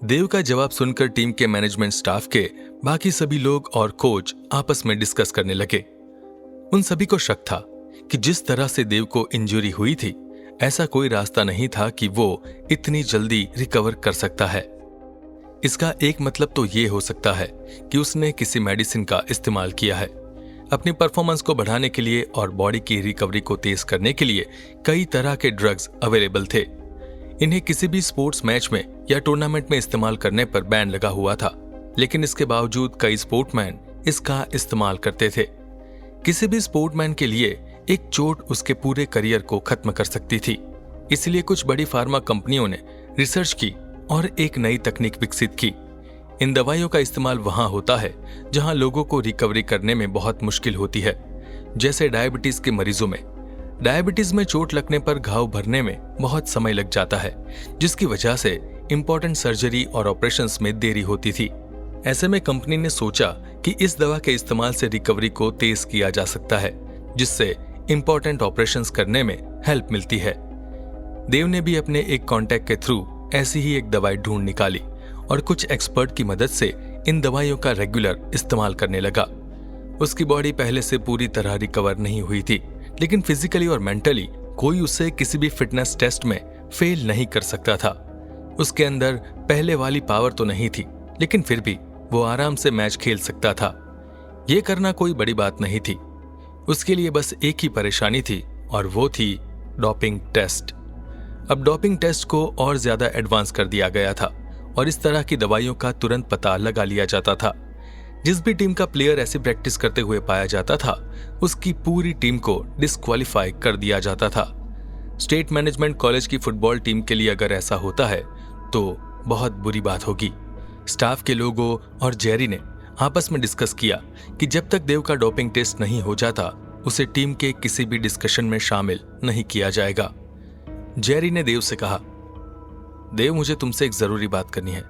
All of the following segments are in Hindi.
देव का जवाब सुनकर टीम के मैनेजमेंट स्टाफ के बाकी सभी लोग और कोच आपस में डिस्कस करने लगे। उन सभी को शक था कि जिस तरह से देव को इंजरी हुई थी, ऐसा कोई रास्ता नहीं था कि वो इतनी जल्दी रिकवर कर सकता है। इसका एक मतलब तो ये हो सकता है कि उसने किसी मेडिसिन का इस्तेमाल किया है। अपनी परफॉर्मेंस को बढ़ाने के लिए और बॉडी की रिकवरी को तेज करने के लिए कई तरह के ड्रग्स अवेलेबल थे। इन्हें किसी भी स्पोर्ट्स मैच में या टूर्नामेंट में इस्तेमाल करने पर बैन लगा हुआ था, लेकिन इसके बावजूद कई स्पोर्टमैन इसका इस्तेमाल करते थे। किसी भी स्पोर्टमैन के लिए एक चोट उसके पूरे करियर को खत्म कर सकती थी। इसलिए कुछ बड़ी फार्मा कंपनियों ने रिसर्च की और एक नई तकनीक विकसित की। इन दवाइयों का इस्तेमाल वहां होता है जहां लोगों को रिकवरी करने में बहुत मुश्किल होती है, जैसे डायबिटीज के मरीजों में। डायबिटीज में चोट लगने पर घाव भरने में बहुत समय लग जाता है, जिसकी वजह से इंपॉर्टेंट सर्जरी और ऑपरेशंस में देरी होती थी। ऐसे में कंपनी ने सोचा कि इस दवा के इस्तेमाल से रिकवरी को तेज किया जा सकता है, जिससे इंपॉर्टेंट ऑपरेशंस करने में हेल्प मिलती है। देव ने भी अपने एक कॉन्टैक्ट के थ्रू ऐसी ही एक दवाई ढूंढ निकाली और कुछ एक्सपर्ट की मदद से इन दवाइयों का रेगुलर इस्तेमाल करने लगा। उसकी बॉडी पहले से पूरी तरह रिकवर नहीं हुई थी, लेकिन फिजिकली और मेंटली कोई उसे किसी भी फिटनेस टेस्ट में फेल नहीं कर सकता था। उसके अंदर पहले वाली पावर तो नहीं थी, लेकिन फिर भी वो आराम से मैच खेल सकता था। ये करना कोई बड़ी बात नहीं थी। उसके लिए बस एक ही परेशानी थी और वो थी डोपिंग टेस्ट। अब डोपिंग टेस्ट को और ज्यादा एडवांस कर दिया गया था और इस तरह की दवाइयों का तुरंत पता लगा लिया जाता था। जिस भी टीम का प्लेयर ऐसी प्रैक्टिस करते हुए पाया जाता था, उसकी पूरी टीम को डिस्क्वालीफाई कर दिया जाता था। स्टेट मैनेजमेंट कॉलेज की फुटबॉल टीम के लिए अगर ऐसा होता है तो बहुत बुरी बात होगी। स्टाफ के लोगों और जेरी ने आपस में डिस्कस किया कि जब तक देव का डोपिंग टेस्ट नहीं हो जाता, उसे टीम के किसी भी डिस्कशन में शामिल नहीं किया जाएगा। जेरी ने देव से कहा, देव, मुझे तुमसे एक जरूरी बात करनी है।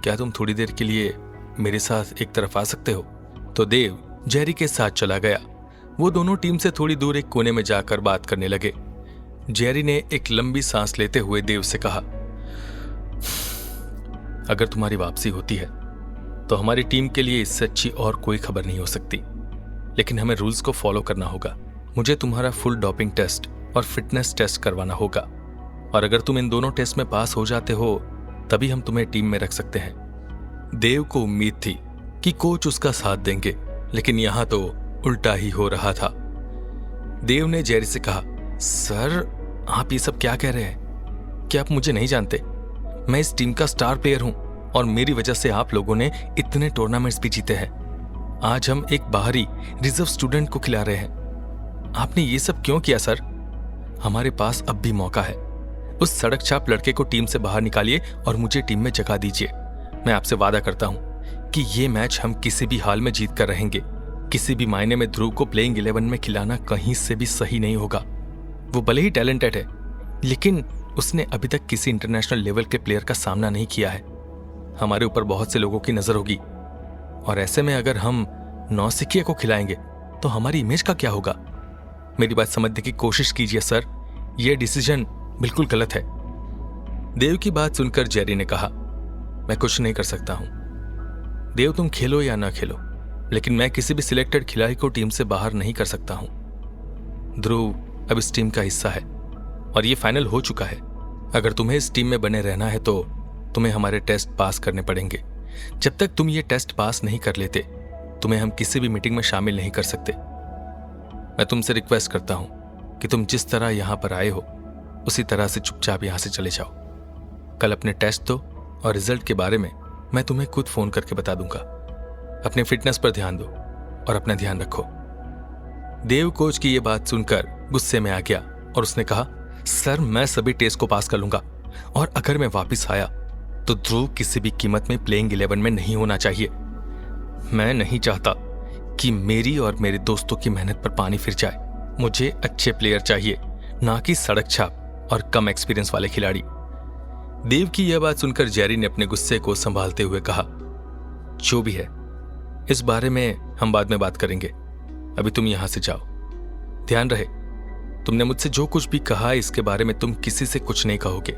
क्या तुम थोड़ी देर के लिए मेरे साथ एक तरफ आ सकते हो? तो देव जेरी के साथ चला गया। वो दोनों टीम से थोड़ी दूर एक कोने में जाकर बात करने लगे। जेरी ने एक लंबी सांस लेते हुए देव से कहा, अगर तुम्हारी वापसी होती है तो हमारी टीम के लिए इससे अच्छी और कोई खबर नहीं हो सकती, लेकिन हमें रूल्स को फॉलो करना होगा। मुझे तुम्हारा फुल डोपिंग टेस्ट और फिटनेस टेस्ट करवाना होगा, और अगर तुम इन दोनों टेस्ट में पास हो जाते हो तभी हम तुम्हें टीम में रख सकते हैं। देव को उम्मीद थी कि कोच उसका साथ देंगे, लेकिन यहां तो उल्टा ही हो रहा था। देव ने जेरी से कहा, सर, आप ये सब क्या कह रहे हैं? क्या आप मुझे नहीं जानते? मैं इस टीम का स्टार प्लेयर हूं और मेरी वजह से आप लोगों ने इतने टूर्नामेंट्स भी जीते हैं। आज हम एक बाहरी रिजर्व स्टूडेंट को खिला रहे हैं। आपने ये सब क्यों किया सर? हमारे पास अब भी मौका है। उस सड़क छाप लड़के को टीम से बाहर निकालिए और मुझे टीम में जगह दीजिए। मैं आपसे वादा करता हूं कि ये मैच हम किसी भी हाल में जीत कर रहेंगे। किसी भी मायने में ध्रुव को प्लेइंग 11 में खिलाना कहीं से भी सही नहीं होगा। वो भले ही टैलेंटेड है, लेकिन उसने अभी तक किसी इंटरनेशनल लेवल के प्लेयर का सामना नहीं किया है। हमारे ऊपर बहुत से लोगों की नजर होगी, और ऐसे में अगर हम नौसिखिया को खिलाएंगे तो हमारी इमेज का क्या होगा? मेरी बात समझने की कोशिश कीजिए सर, यह डिसीजन बिल्कुल गलत है। देव की बात सुनकर जेरी ने कहा, मैं कुछ नहीं कर सकता हूं। देव, तुम खेलो या ना खेलो, लेकिन मैं किसी भी सिलेक्टेड खिलाड़ी को टीम से बाहर नहीं कर सकता हूं। ध्रुव अब इस टीम का हिस्सा है और ये फाइनल हो चुका है। अगर तुम्हें इस टीम में बने रहना है तो तुम्हें हमारे टेस्ट पास करने पड़ेंगे। जब तक तुम ये टेस्ट पास नहीं कर लेते, तुम्हें हम किसी भी मीटिंग में शामिल नहीं कर सकते। मैं तुमसे रिक्वेस्ट करता हूं कि तुम जिस तरह यहां पर आए हो उसी तरह से चुपचाप यहां से चले जाओ। कल अपने टेस्ट दो और रिजल्ट के बारे में मैं तुम्हें खुद फोन करके बता दूंगा। अपने फिटनेस पर ध्यान दो और अपना ध्यान रखो। देव कोच की यह बात सुनकर गुस्से में आ गया और उसने कहा, सर, मैं सभी टेस्ट को पास कर लूंगा, और अगर मैं वापस आया तो ध्रुव किसी भी कीमत में प्लेइंग 11 में नहीं होना चाहिए। मैं नहीं चाहता कि मेरी और मेरे दोस्तों की मेहनत पर पानी फिर जाए। मुझे अच्छे प्लेयर चाहिए, ना कि सड़क छाप और कम एक्सपीरियंस वाले खिलाड़ी। देव की यह बात सुनकर जेरी ने अपने गुस्से को संभालते हुए कहा, जो भी है, इस बारे में हम बाद में बात करेंगे। अभी तुम यहां से जाओ। ध्यान रहे, तुमने मुझसे जो कुछ भी कहा इसके बारे में तुम किसी से कुछ नहीं कहोगे।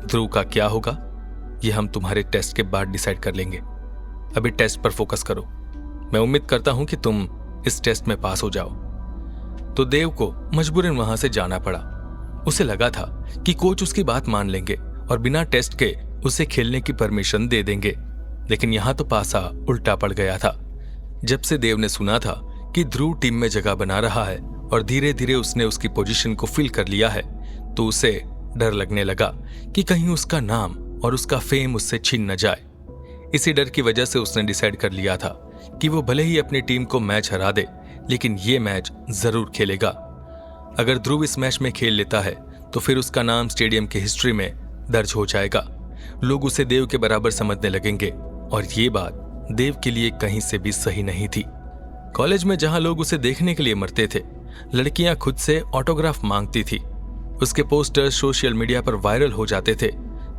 ध्रुव का क्या होगा ये हम तुम्हारे टेस्ट के बाद डिसाइड कर लेंगे। अभी टेस्ट पर फोकस करो। मैं उम्मीद करता हूं कि तुम इस टेस्ट में पास हो जाओ। तो देव को मजबूरन वहां से जाना पड़ा। उसे लगा था कि कोच उसकी बात मान लेंगे और बिना टेस्ट के उसे खेलने की परमिशन दे देंगे, लेकिन यहां तो पासा उल्टा पड़ गया था। जब से देव ने सुना था कि ध्रुव टीम में जगह बना रहा है और धीरे धीरे उसने उसकी पोजीशन को फिल कर लिया है, तो उसे डर लगने लगा कि कहीं उसका नाम और उसका फेम उससे छीन न जाए। इसी डर की वजह से उसने डिसाइड कर लिया था कि वो भले ही अपनी टीम को मैच हरा दे, लेकिन ये मैच जरूर खेलेगा। अगर ध्रुव इस मैच में खेल लेता है तो फिर उसका नाम स्टेडियम की हिस्ट्री में दर्ज हो जाएगा। लोग उसे देव के बराबर समझने लगेंगे और ये बात देव के लिए कहीं से भी सही नहीं थी। कॉलेज में जहां लोग उसे देखने के लिए मरते थे, लड़कियां खुद से ऑटोग्राफ मांगती थी, उसके पोस्टर्स सोशल मीडिया पर वायरल हो जाते थे,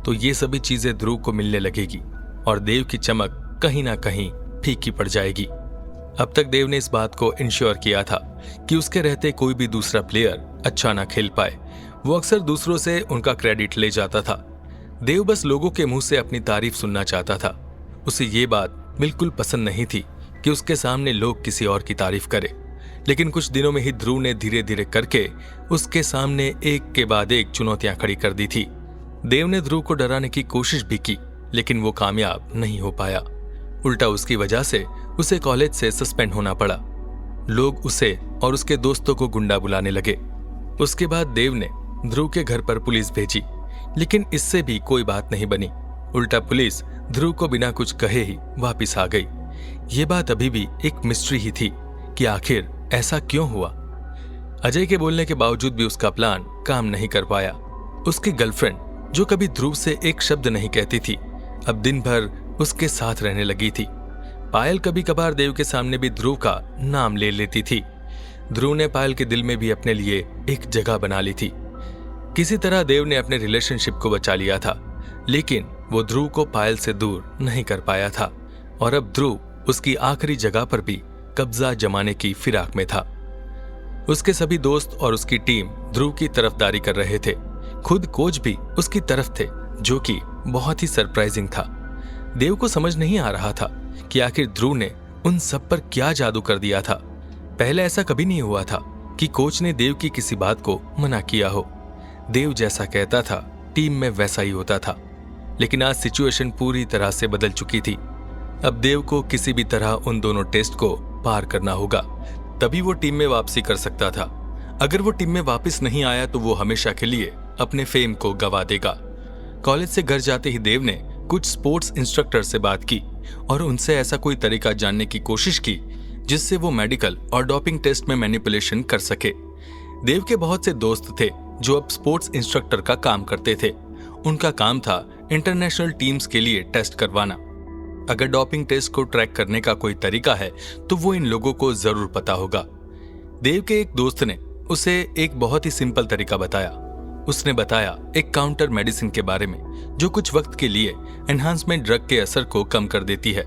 तो ये सभी चीजें ध्रुव को मिलने लगेगी और देव की चमक कहीं ना कहीं फीकी पड़ जाएगी। अब तक देव ने इस बात को इंश्योर किया था कि उसके रहते कोई भी दूसरा प्लेयर अच्छा ना खेल पाए। वो अक्सर दूसरों से उनका क्रेडिट ले जाता था। देव बस लोगों के मुंह से अपनी तारीफ सुनना चाहता था। उसे ये बात बिल्कुल पसंद नहीं थी कि उसके सामने लोग किसी और की तारीफ करें। लेकिन कुछ दिनों में ही ध्रुव ने धीरे धीरे करके उसके सामने एक के बाद एक चुनौतियां खड़ी कर दी थी। देव ने ध्रुव को डराने की कोशिश भी की, लेकिन वो कामयाब नहीं हो पाया। उल्टा उसकी वजह से उसे कॉलेज से सस्पेंड होना पड़ा। लोग उसे और उसके दोस्तों को गुंडा बुलाने लगे। उसके बाद देव ने ध्रुव के घर पर पुलिस भेजी, लेकिन इससे भी कोई बात नहीं बनी। उल्टा पुलिस ध्रुव को बिना कुछ कहे ही वापस आ गई। ये बात अभी भी एक मिस्ट्री ही थी कि आखिर ऐसा क्यों हुआ। अजय के बोलने के बावजूद भी उसका प्लान काम नहीं कर पाया। उसकी गर्लफ्रेंड, जो कभी ध्रुव से एक शब्द नहीं कहती थी, अब दिन भर उसके साथ रहने लगी थी। पायल कभी कभार देव के सामने भी ध्रुव का नाम ले लेती थी। ध्रुव ने पायल के दिल में भी अपने लिए एक जगह बना ली थी। किसी तरह देव ने अपने रिलेशनशिप को बचा लिया था, लेकिन वो ध्रुव को पायल से दूर नहीं कर पाया था और अब ध्रुव उसकी आखिरी जगह पर भी कब्जा जमाने की फिराक में था। उसके सभी दोस्त और उसकी टीम ध्रुव की तरफदारी कर रहे थे। खुद कोच भी उसकी तरफ थे, जो कि बहुत ही सरप्राइजिंग था। देव को समझ नहीं आ रहा था कि आखिर ध्रुव ने उन सब पर क्या जादू कर दिया था। पहले ऐसा कभी नहीं हुआ था कि कोच ने देव की किसी बात को मना किया हो। देव जैसा कहता था टीम में वैसा ही होता था, लेकिन आज सिचुएशन पूरी तरह से बदल चुकी थी। अब देव को किसी भी तरह उन दोनों टेस्ट को पार करना होगा, तभी वो टीम में वापसी कर सकता था। अगर वो टीम में वापस नहीं आया तो वो हमेशा के लिए अपने फेम को गवा देगा। कॉलेज से घर जाते ही देव ने कुछ स्पोर्ट्स इंस्ट्रक्टर से बात की और उनसे ऐसा कोई तरीका जानने की कोशिश की जिससे वो मेडिकल और डोपिंग टेस्ट में मैनिपुलेशन कर सके। देव के बहुत से दोस्त थे जो अब स्पोर्ट्स इंस्ट्रक्टर का काम करते थे। उनका काम था इंटरनेशनल टीम्स के लिए टेस्ट करवाना। अगर डोपिंग टेस्ट को ट्रैक करने का कोई तरीका है तो वो इन लोगों को जरूर पता होगा। देव के एक दोस्त ने उसे एक बहुत ही सिंपल तरीका बताया। उसने बताया एक काउंटर मेडिसिन के बारे में, जो कुछ वक्त के लिए एनहांसमेंट ड्रग के असर को कम कर देती है।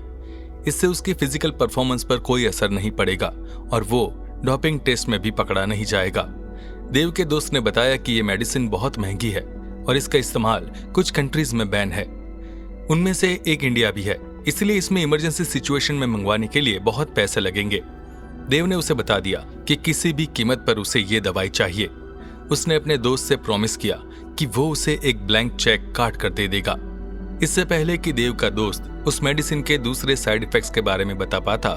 इससे उसकी फिजिकल परफॉर्मेंस पर कोई असर नहीं पड़ेगा और वो डोपिंग टेस्ट में भी पकड़ा नहीं जाएगा। देव के दोस्त ने बताया कि ये मेडिसिन बहुत महंगी है और इसका इस्तेमाल कुछ कंट्रीज में बैन है। उनमें से एक इंडिया भी है, इसलिए इसमें इमरजेंसी सिचुएशन में मंगवाने के लिए बहुत पैसे लगेंगे। देव ने उसे बता दिया कि किसी भी कीमत पर उसे ये दवाई चाहिए। उसने अपने दोस्त से प्रॉमिस किया कि वो उसे एक ब्लैंक चेक काट कर दे देगा। इससे पहले कि देव का दोस्त उस मेडिसिन के दूसरे साइड इफेक्ट्स के बारे में बता पाता,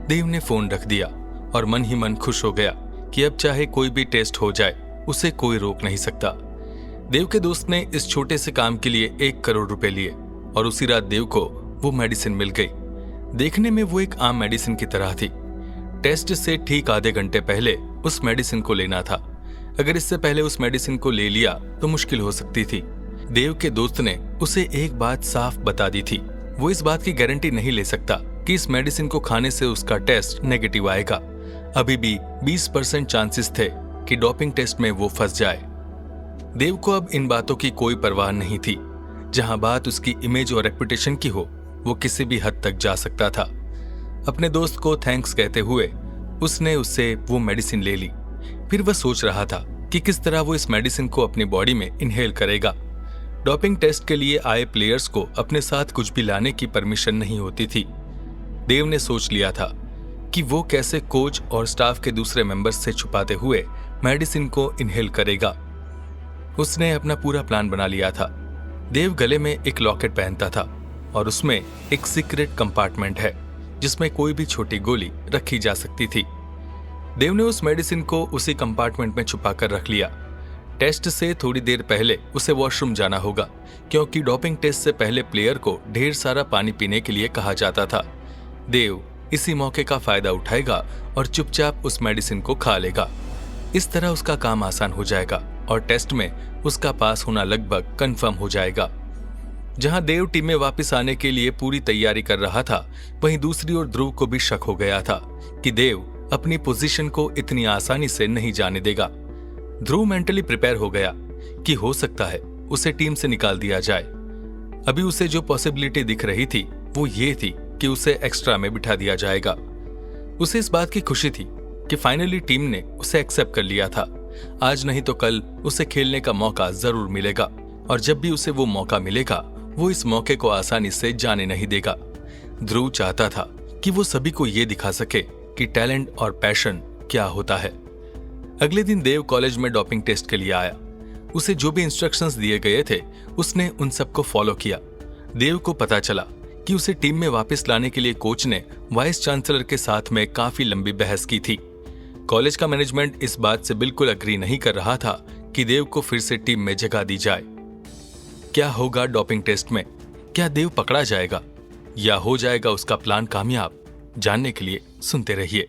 देव ने फोन रख दिया और मन ही मन खुश हो गया कि अब चाहे कोई भी टेस्ट हो जाए, उसे कोई रोक नहीं सकता। देव के दोस्त ने इस छोटे से काम के लिए 1 करोड़ रुपए लिए और उसी रात देव को वो मेडिसिन मिल गई। देखने में वो एक आम मेडिसिन की तरह थी। टेस्ट से ठीक आधे घंटे पहले उस मेडिसिन को लेना था। अगर इससे पहले उस मेडिसिन को ले लिया तो मुश्किल हो सकती थी। देव के दोस्त ने उसे एक बात साफ बता दी थी, वो इस बात की गारंटी नहीं ले सकता कि इस मेडिसिन को खाने से उसका टेस्ट नेगेटिव आएगा। अभी भी 20% चांसेस थे कि डोपिंग टेस्ट में वो फंस जाए। देव को अब इन बातों की कोई परवाह नहीं थी। जहां बात उसकी इमेज और रेपुटेशन की हो, वो किसी भी हद तक जा सकता था। अपने दोस्त को थैंक्स कहते हुए उसने उससे वो मेडिसिन ले ली। फिर वह सोच रहा था कि किस तरह वो इस मेडिसिन को अपनी बॉडी में इनहेल करेगा। डोपिंग टेस्ट के लिए आए प्लेयर्स को अपने साथ कुछ भी लाने की परमिशन नहीं होती थी। देव ने सोच लिया था कि वो कैसे कोच और स्टाफ के दूसरे मेंबर्स से छुपाते हुए मेडिसिन को इनहेल करेगा। उसने अपना पूरा प्लान बना लिया था। देव गले में एक लॉकेट पहनता था और उसमें एक सीक्रेट कंपार्टमेंट है जिसमें कोई भी छोटी गोली रखी जा सकती थी। देव ने उस मेडिसिन को उसी कंपार्टमेंट में छुपा कर रख लिया। टेस्ट से थोड़ी देर पहले उसे वॉशरूम जाना होगा, क्योंकि डोपिंग टेस्ट से पहले प्लेयर को ढेर सारा पानी पीने के लिए कहा जाता था। देव इसी मौके का फायदा उठाएगा और चुपचाप उस मेडिसिन को खा लेगा। इस तरह उसका काम आसान हो जाएगा और टेस्ट में उसका पास होना लगभग कंफर्म हो जाएगा। जहां देव टीम में वापस आने के लिए पूरी तैयारी कर रहा था, वहीं दूसरी ओर ध्रुव को भी शक हो गया था कि देव अपनी पोजीशन को इतनी आसानी से नहीं जाने देगा। ध्रुव मेंटली प्रिपेयर हो गया कि हो सकता है उसे टीम से निकाल दिया जाए। अभी उसे जो पॉसिबिलिटी दिख रही थी वो ये थी कि उसे एक्स्ट्रा में बिठा दिया जाएगा। उसे इस बात की खुशी थी कि फाइनली टीम ने उसे एक्सेप्ट कर लिया था। आज नहीं तो कल उसे खेलने का मौका जरूर मिलेगा, और जब भी उसे वो मौका मिलेगा वो इस मौके को आसानी से जाने नहीं देगा। ध्रुव चाहता था कि वो सभी को ये दिखा सके कि टैलेंट और पैशन क्या होता है। अगले दिन देव कॉलेज में डोपिंग टेस्ट के लिए आया। उसे जो भी इंस्ट्रक्शंस दिए गए थे उसने उन सबको फॉलो किया। देव को पता चला कि उसे टीम में वापस लाने के लिए कोच ने वाइस चांसलर के साथ में काफी लंबी बहस की थी। कॉलेज का मैनेजमेंट इस बात से बिल्कुल अग्री नहीं कर रहा था कि देव को फिर से टीम में जगह दी जाए। क्या होगा डोपिंग टेस्ट में? क्या देव पकड़ा जाएगा या हो जाएगा उसका प्लान कामयाब? जानने के लिए सुनते रहिए।